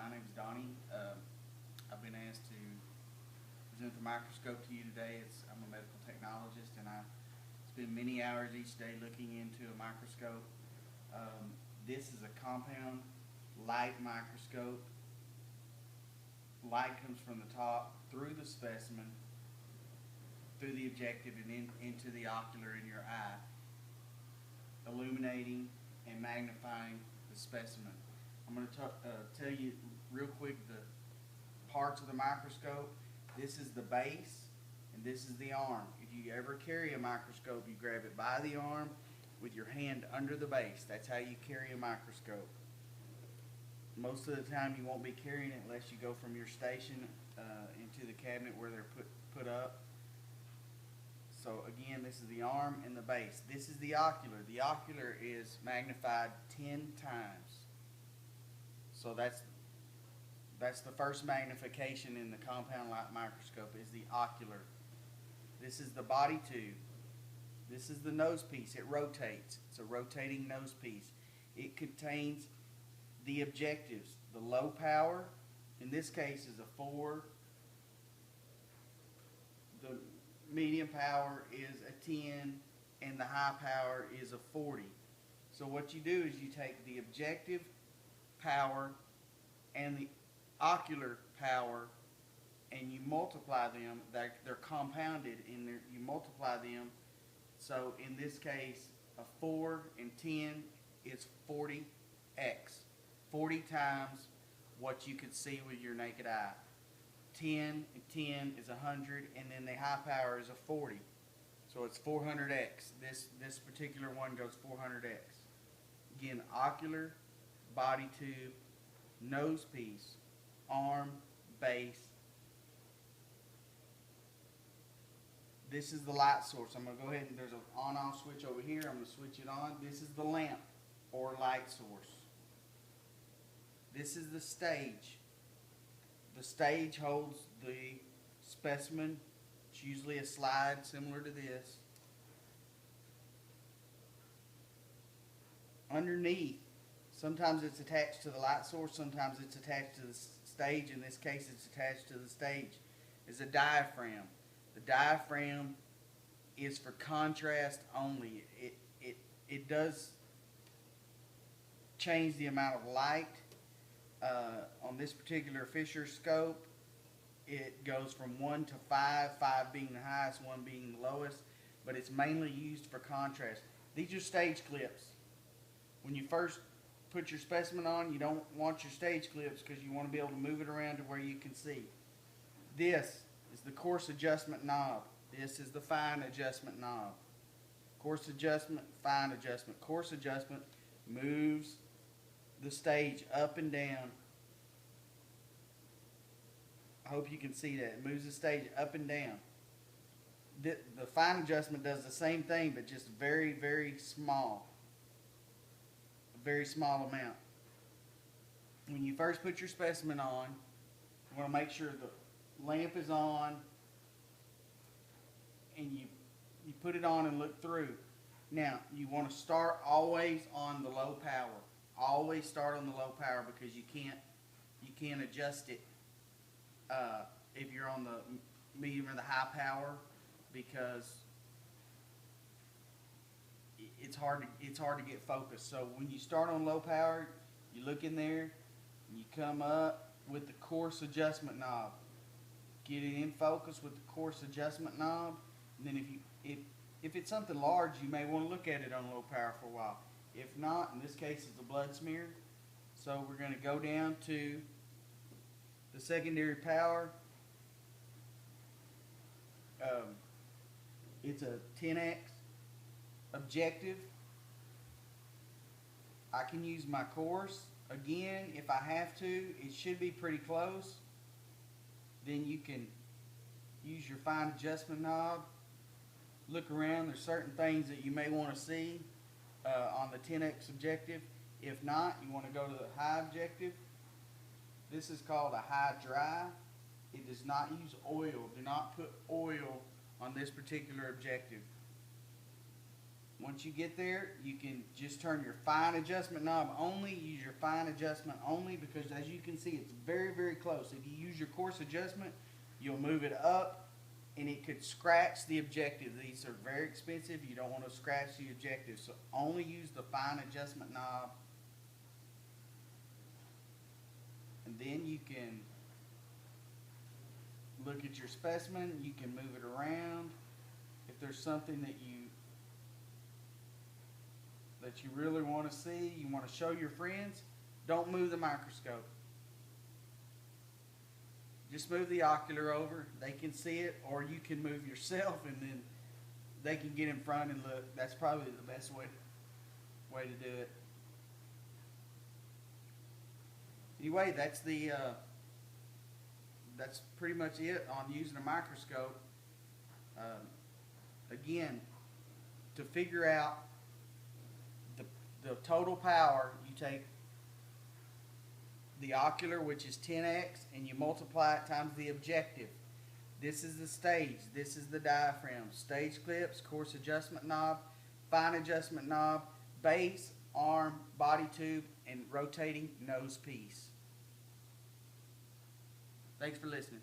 My name is Donnie. I've been asked to present the microscope to you today. I'm a medical technologist, and I spend many hours each day looking into a microscope. This is a compound light microscope. Light comes from the top through the specimen, through the objective, and into the ocular in your eye, illuminating and magnifying the specimen. I'm going to tell you real quick the parts of the microscope. This is the base, and this is the arm. If you ever carry a microscope, you grab it by the arm with your hand under the base. That's how you carry a microscope. Most of the time you won't be carrying it unless you go from your station into the cabinet where they're put up. So again, this is the arm and the base. This is the ocular. The ocular is magnified 10 times. So that's the first magnification in the compound light microscope, is the ocular. This is the body tube. This is the nose piece. It rotates. It's a rotating nose piece. It contains the objectives. The low power, in this case, is a 4. The medium power is a 10, and the high power is a 40. So what you do is you take the objective power and the ocular power and you multiply them. They're compounded, and you multiply them. So in this case, a 4 and 10 is 40x. 40 times what you could see with your naked eye. 10 and 10 is 100, and then the high power is a 40. So it's 400x. This particular one goes 400x. Again, ocular, body tube, nose piece, arm, base. This is the light source. I'm going to go ahead and there's an on-off switch over here. I'm going to switch it on. This is the lamp or light source. This is the stage. The stage holds the specimen. It's usually a slide similar to this. Underneath, sometimes it's attached to the light source, sometimes it's attached to the stage. In this case, it's attached to the stage. Is a diaphragm. The diaphragm is for contrast only. It does change the amount of light. On this particular Fisher scope, it goes from 1 to 5, 5 being the highest, 1 being the lowest, but it's mainly used for contrast. These are stage clips. When you first put your specimen on, you don't want your stage clips because you want to be able to move it around to where you can see. This is the coarse adjustment knob. This is the fine adjustment knob. Coarse adjustment, fine adjustment. Coarse adjustment moves the stage up and down. I hope you can see that. It moves the stage up and down. The fine adjustment does the same thing, but just very, very small. A very small amount. When you first put your specimen on, you want to make sure the lamp is on, and you put it on and look through. Now, you want to start always on the low power. Always start on the low power because you can't adjust it if you're on the medium or the high power, because it's hard to get focused. So when you start on low power, you look in there and you come up with the coarse adjustment knob. Get it in focus with the coarse adjustment knob, and then if it's something large, you may want to look at it on low power for a while. If not, in this case, it's a blood smear. So we're going to go down to the secondary power. It's a 10x objective. I can use my coarse. Again, if I have to, it should be pretty close. Then you can use your fine adjustment knob. Look around. There's certain things that you may want to see on the 10x objective. If not, you want to go to the high objective. This is called a high dry. It does not use oil. Do not put oil on this particular objective. Once you get there, you can just turn your fine adjustment knob only. Use your fine adjustment only because as you can see, it's very, very close. If you use your coarse adjustment, you'll move it up and it could scratch the objective. These are very expensive. You don't want to scratch the objective. So only use the fine adjustment knob. And then you can look at your specimen. You can move it around. If there's something that you really want to see, you want to show your friends, don't move the microscope. Just move the ocular over. They can see it, or you can move yourself and then they can get in front and look. That's probably the best way to do it. Anyway, that's pretty much it on using a microscope. Again, to figure out the total power, you take the ocular, which is 10x, and you multiply it times the objective. This is the stage. This is the diaphragm. Stage clips, coarse adjustment knob, fine adjustment knob, base, arm, body tube, and rotating nose piece. Thanks for listening.